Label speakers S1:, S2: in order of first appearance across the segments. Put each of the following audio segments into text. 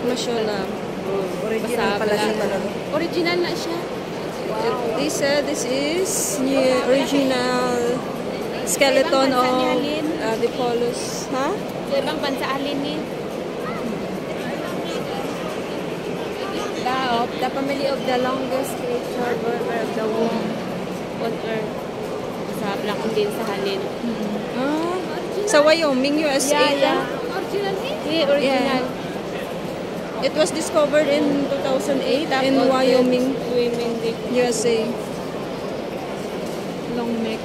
S1: Mashallah.
S2: Original pala siya.
S1: Original na siya. They said this is new original skeleton of the Polus. Ha?
S2: Sa ibang bansa alin ni? The family of the longest creature bird of the womb on earth. Sa black din sa halin.
S1: Sa Wyoming, USA.
S2: Yeah. Original ni? Yeah, original.
S1: Yeah. It was discovered in 2008 in Wyoming, USA. Long neck.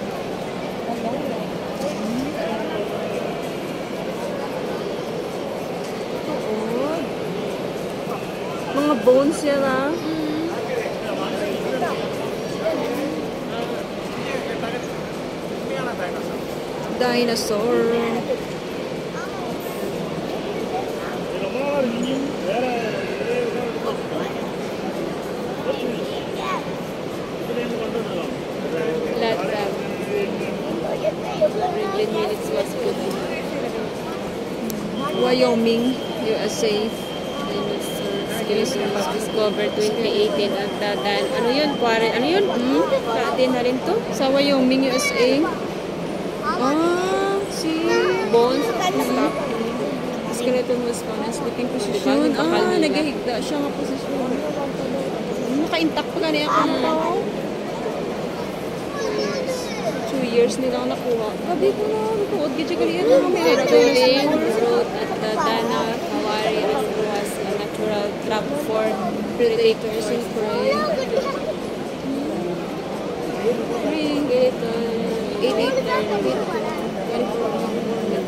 S1: Mga bones yan Dinosaur. Wyoming, USA.
S2: Dinosaurs discovered 2018 at dadan. Ano yun? Ano yun? Din na rin to?
S1: Sa Wyoming, USA. See?
S2: Bones.
S1: Skeleton was found in sleeping position. Nagahigda siya nga posisyon. Naka-intact pa gani ako na. 2 years nilang nakuha. Gabi ko na. Tuod gidya kaliyan na kami.
S2: Road at Dana Kawari was a natural trap for predators and prey.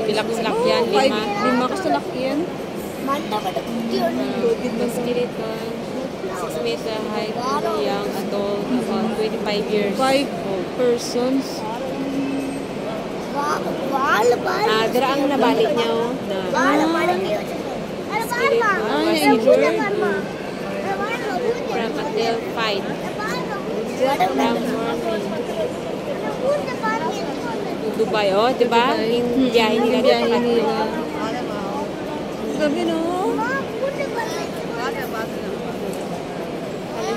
S2: Pilak-salakyan,
S1: 5 kasalakyan.
S2: Skeleton, 6 meter height, young adult, about 25 years.
S1: 5 persons.
S2: Dira ang nabalik niya
S1: injured.
S2: From until fight. Dubai, diba? Yung biyahe nila.
S1: Gabi no?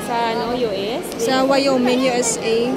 S2: Sa US?
S1: Sa Wyoming, USA.